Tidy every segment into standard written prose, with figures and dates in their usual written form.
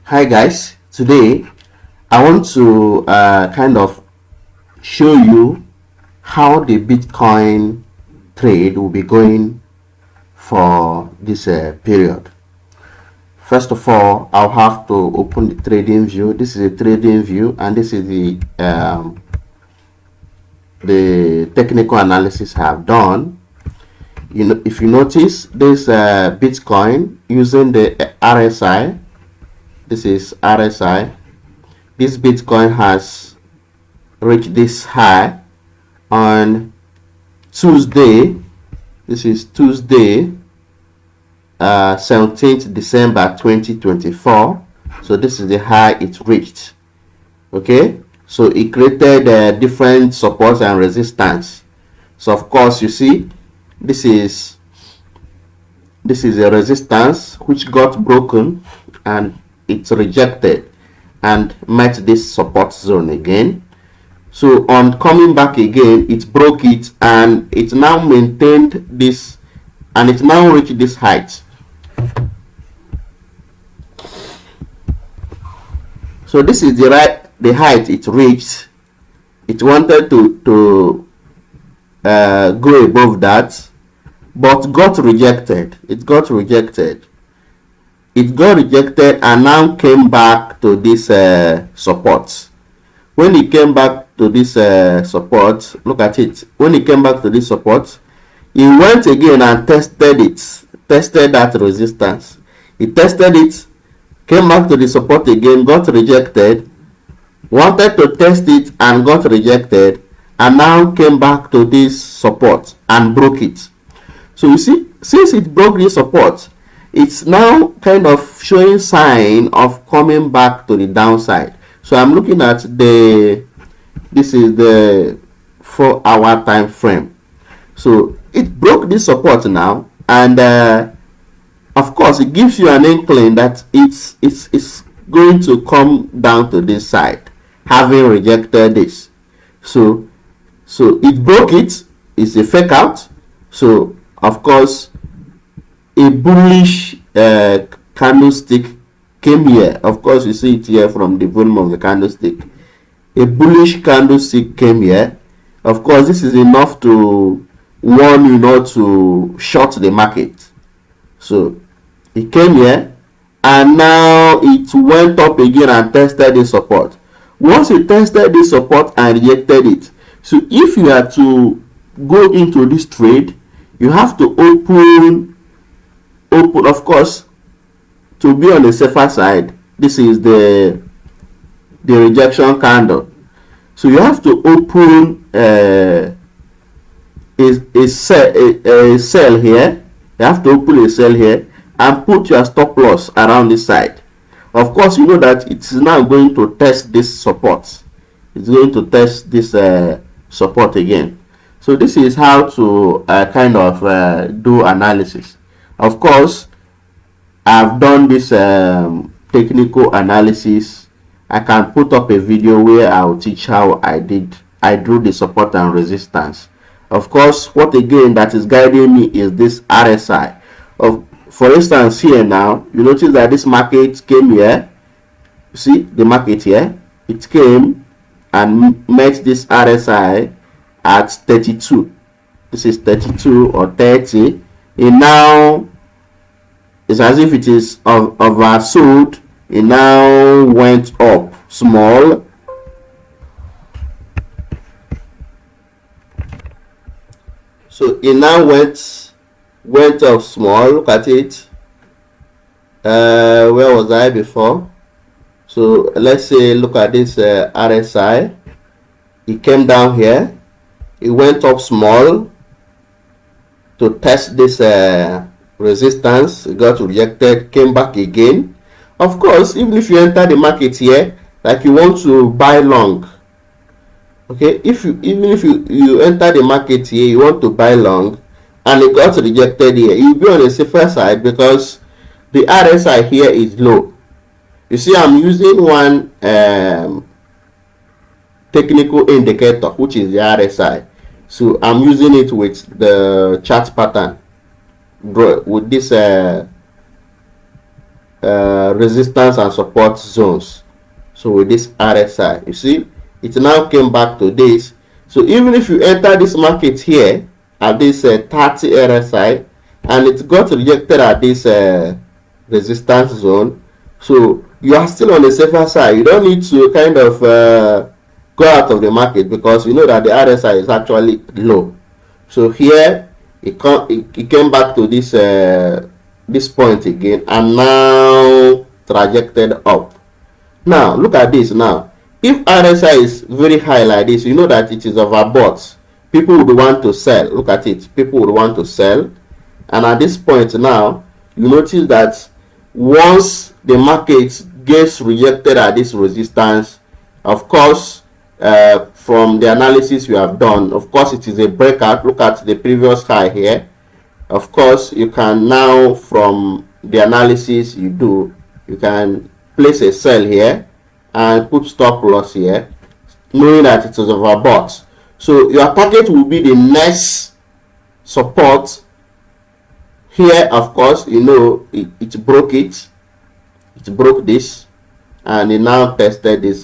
Hi guys, today I want to kind of show you how the Bitcoin trade will be going for this period. First of all, I'll have to open the trading view. This is a trading view, and this is the technical analysis I have done. If you notice this Bitcoin using the RSI, this is RSI. This Bitcoin has reached this high on Tuesday. This is Tuesday, 17th December 2024. So this is the high it reached. Okay, so it created different supports and resistance. So of course, you see, this is a resistance which got broken and it's rejected and met this support zone again. So on coming back again, it broke it and it now maintained this, and it now reached this height. So this is the height it reached. It wanted to go above that, but got rejected. It got rejected and now came back to this support. When it came back to this support, look at it. When it came back to this support, it went again and tested that resistance. It tested it, came back to the support again, got rejected, wanted to test it and got rejected, and now came back to this support and broke it. So you see, since it broke this support, it's now kind of showing sign of coming back to the downside. So I'm looking at this is the 4-hour time frame. So it broke this support now, and of course it gives you an inkling that it's going to come down to this side, having rejected this. So it broke it. It's a fake out. So of course, a bullish candlestick came here. Of course, you see it here from the volume of the candlestick. A bullish candlestick came here. Of course, this is enough to warn you not to short the market. So it came here and now it went up again and tested the support. Once it tested the support and rejected it, so if you are to go into this trade, you have to open, of course, to be on the safer side. This is the rejection candle. So you have to open a sell here. You have to open a sell here and put your stop loss around this side. Of course, you know that it's now going to test this support. It's going to test this support again. So this is how to kind of do analysis. Of course, I've done this technical analysis. I can put up a video where I'll teach how I drew the support and resistance. Of course, what again that is guiding me is this RSI. For instance, here now, you notice that this market came here. You see the market here? It came and met this RSI at 32. This is 32 or 30. And now it's as if it is oversold. It now went up small. So it now went up small. Look at it. Where was I before? So let's say, look at this RSI. It came down here. It went up small to test this resistance. It got rejected, came back again. Of course, even if you enter the market here, like you want to buy long, okay, even if you enter the market here, you want to buy long and it got rejected here, you'll be on the safer side because the RSI here is low. You see, I'm using one technical indicator, which is the RSI. So I'm using it with the chart pattern, with this resistance and support zones. So with this RSI, you see it now came back to this. So even if you enter this market here at this 30 RSI and it got rejected at this resistance zone, so you are still on the safer side. You don't need to kind of go out of the market, because you know that the RSI is actually low. So here it came back to this point again, and now trajected up. Now look at this. Now if RSI is very high like this, you know that it is overbought. People would want to sell. Look at it, people would want to sell. And at this point now, you notice that once the market gets rejected at this resistance, of course, from the analysis you have done, of course it is a breakout. Look at the previous high here. Of course, you can now, from the analysis you do, you can place a sell here and put stop loss here, knowing that it is overbought. So your target will be the next support here. Of course, you know it broke it. It broke this, and it now tested this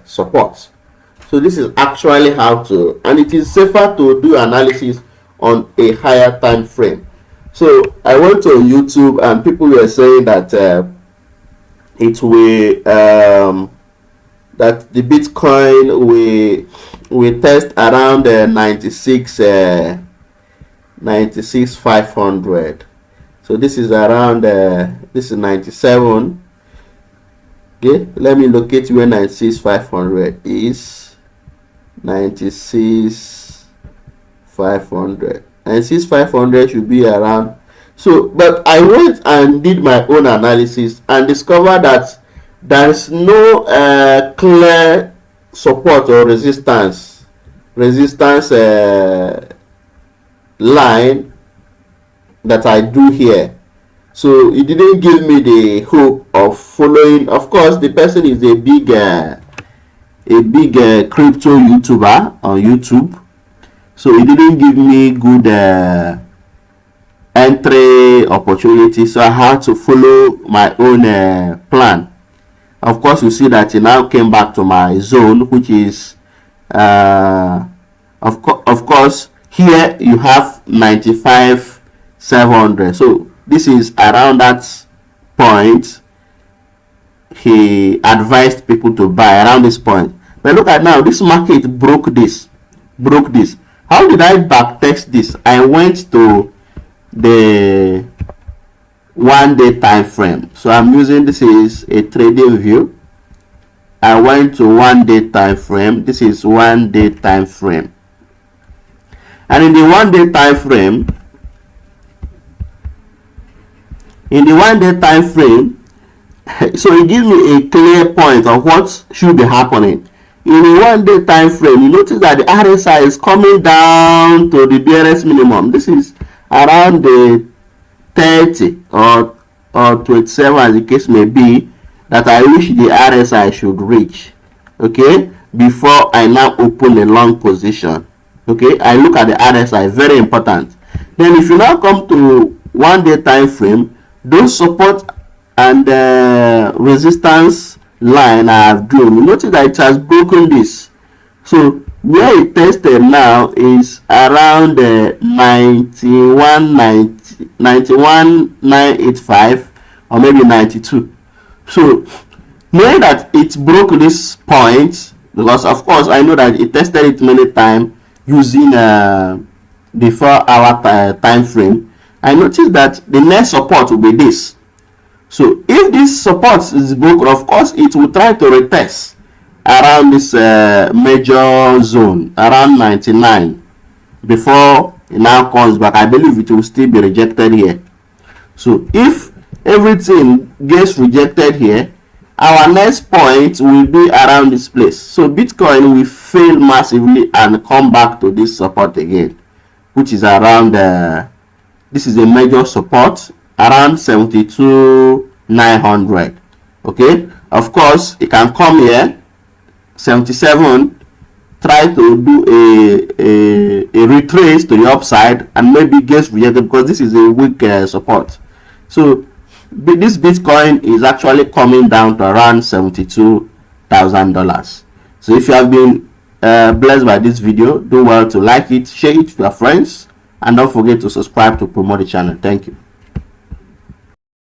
support. So this is actually how to, and it is safer to do analysis on a higher time frame. So I went on YouTube and people were saying that it will that the Bitcoin will test around 96,500. So this is around this is 97. Okay, let me locate where 96,500 is. 96,500. 96,500 should be around. So, but I went and did my own analysis and discovered that there is no clear support or resistance line that I do here. So it didn't give me the hope of following. Of course, the person is a big crypto YouTuber on YouTube, so it didn't give me good entry opportunity. So I had to follow my own plan. Of course, you see that it now came back to my zone, which is of course here you have 95,700. So this is around that point he advised people to buy, around this point. But look at now, this market broke this. How did I backtest this? I went to the 1 day time frame. So I'm using, this is a trading view. I went to 1 day time frame. This is 1 day time frame. And in the 1 day time frame, so it gives me a clear point of what should be happening. In the 1 day time frame, you notice that the RSI is coming down to the barest minimum. This is around the 30 or 27, as the case may be, that I wish the RSI should reach, okay, before I now open a long position. Okay, I look at the RSI, very important. Then if you now come to 1 day time frame, those support and resistance line I have drawn, you notice that it has broken this. So where it tested now is around 91,985 or maybe 92. So knowing that it broke this point, because of course I know that it tested it many times using the 4 hour time frame, I noticed that the next support will be this. So if this support is broken, of course it will try to retest around this major zone, around 99, before it now comes back. I believe it will still be rejected here. So if everything gets rejected here, our next point will be around this place. So Bitcoin will fail massively and come back to this support again, which is around this is a major support around 72,900. Okay, of course it can come here 77, try to do a retrace to the upside and maybe gets rejected because this is a weak support. So this Bitcoin is actually coming down to around $72,000. So if you have been blessed by this video, do well to like it, share it with your friends, and don't forget to subscribe to promote the channel. Thank you.